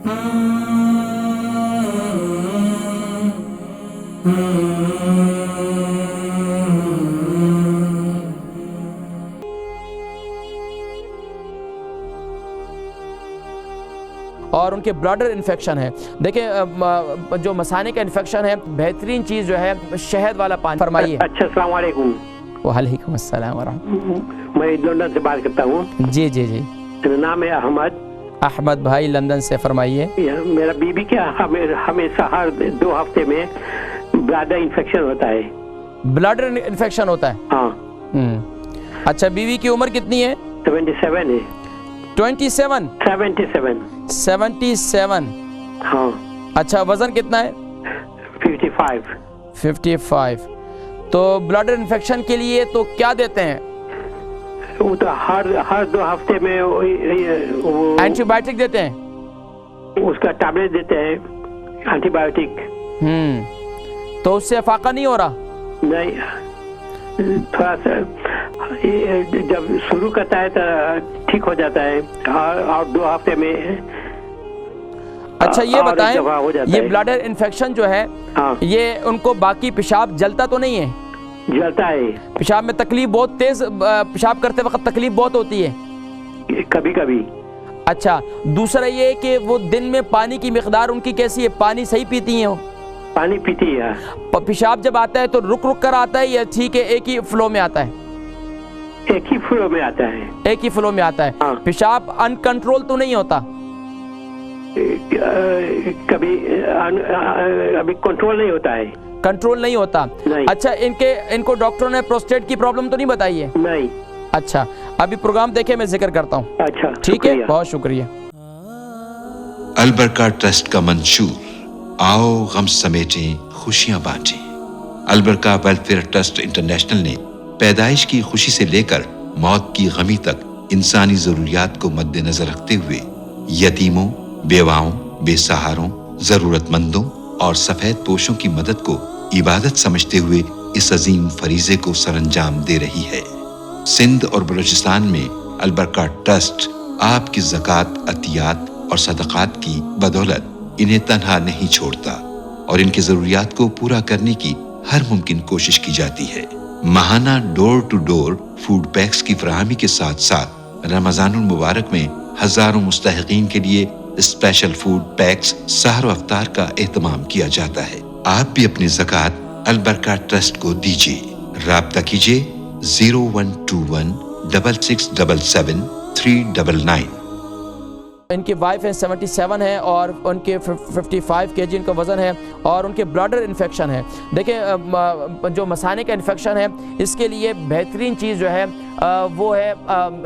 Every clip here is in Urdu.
اور ان کے بلاڈر انفیکشن ہے. دیکھیں جو مثانے کا انفیکشن ہے، بہترین چیز جو ہے شہد والا پانی. فرمائیے. اچھا، السلام علیکم. وعلیکم السلام ورحمۃ. میں لندن سے بات کرتا ہوں. جی جی جی. میرا نام ہے احمد. احمد بھائی لندن سے، فرمائیے. میرا بیوی کیا ہمیشہ ہر 2 ہفتے میں بلڈر انفیکشن ہوتا ہے. بلاڈر انفیکشن ہوتا ہے؟ ہاں. اچھا، بیوی کی عمر کتنی ہے؟ 77 ہے. 27؟ 77. ہاں. اچھا، وزن کتنا ہے؟ 55. تو بلاڈر انفیکشن کے لیے تو کیا دیتے ہیں؟ وہ تو ہر 2 ہفتے میں اینٹی بایوٹک دیتے ہیں. اس کا ٹیبلٹ دیتے ہیں، اینٹی بایوٹک. تو اس سے افاقہ نہیں ہو رہا؟ نہیں، تھوڑا سا جب شروع کرتا ہے تو ٹھیک ہو جاتا ہے، اور 2 ہفتے میں. اچھا یہ بتائیں، یہ بلاڈر انفیکشن جو ہے یہ ان کو باقی پیشاب جلتا تو نہیں ہے؟ جلتا ہے. پیشاب میں تکلیف بہت تیز، پیشاب کرتے وقت تکلیف بہت ہوتی ہے کبھی کبھی. اچھا، دوسرا یہ کہ وہ دن میں پانی کی مقدار ان کی کیسی ہے؟ پانی صحیح پیتی ہیں وہ؟ پانی پیتی ہے. پیشاب جب آتا ہے تو رک رک کر آتا ہے یا ٹھیک ہے ایک ہی فلو میں آتا ہے؟ ایک ہی فلو میں آتا ہے. ایک ہی فلو میں آتا ہے. پیشاب ان کنٹرول تو نہیں ہوتا؟ کبھی ابھی کنٹرول نہیں ہوتا ہے. کنٹرول نہیں ہوتا. اچھا، ان کو ڈاکٹروں نے پروسٹیٹ کی پرابلم تو نہیں بتائی ہے؟ نہیں. اچھا، ابھی پروگرام دیکھیں، میں ذکر کرتا ہوں. اچھا ٹھیک ہے، بہت شکریہ. البرکہ ٹرسٹ کا منشور، آؤ غم سمیٹیں خوشیاں بانٹیں. البرکہ ویلفیئر ٹرسٹ انٹرنیشنل نے پیدائش کی خوشی سے لے کر موت کی غمی تک انسانی ضروریات کو مد نظر رکھتے ہوئے یتیموں، بیواؤں، بے سہاروں، ضرورت مندوں اور سفید پوشوں کی مدد کو عبادت سمجھتے ہوئے اس عظیم فریضے کو سر انجام دے رہی ہے. سندھ اور بلوچستان میں البرکہ ٹرسٹ آپ کی زکوٰۃ، عطیات اور صدقات کی بدولت انہیں تنہا نہیں چھوڑتا اور ان کی ضروریات کو پورا کرنے کی ہر ممکن کوشش کی جاتی ہے. ماہانہ ڈور ٹو ڈور فوڈ پیکس کی فراہمی کے ساتھ ساتھ رمضان المبارک میں ہزاروں مستحقین کے لیے اسپیشل فوڈ پیکس سحر و افطار کا اہتمام کیا جاتا ہے. آپ بھی اپنی زکوٰۃ البرکہ ٹرسٹ کو دیجیے. رابطہ کیجیے 0121 6677 399. ان کی وائف ہے 77 ہے اور ان کے 55 kg ان کا وزن ہے اور ان کے بلاڈر انفیکشن ہے. دیکھیں جو مثانے کا انفیکشن ہے اس کے لیے بہترین چیز جو ہے وہ ہے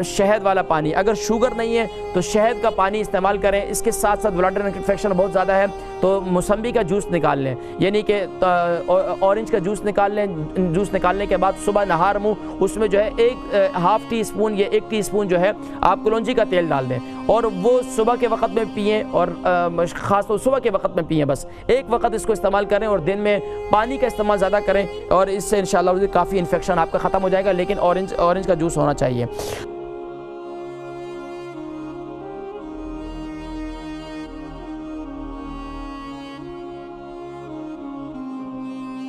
شہد والا پانی. اگر شوگر نہیں ہے تو شہد کا پانی استعمال کریں. اس کے ساتھ ساتھ بلاڈر انفیکشن بہت زیادہ ہے تو موسمبی کا جوس نکال لیں، یعنی کہ اورنج کا جوس نکال لیں. جوس نکالنے کے بعد صبح نہار منہ اس میں جو ہے 1/2 ٹی اسپون یا 1 ٹی اسپون جو ہے آپ کلونجی کا تیل ڈال دیں اور وہ صبح کے وقت میں پئیں اور خاص طور صبح کے وقت میں پئیں. بس ایک وقت اس کو استعمال کریں اور دن میں پانی کا استعمال زیادہ کریں اور اس سے انشاءاللہ کافی انفیکشن آپ کا ختم ہو جائے گا. لیکن اورنج کا جوس ہونا چاہیے.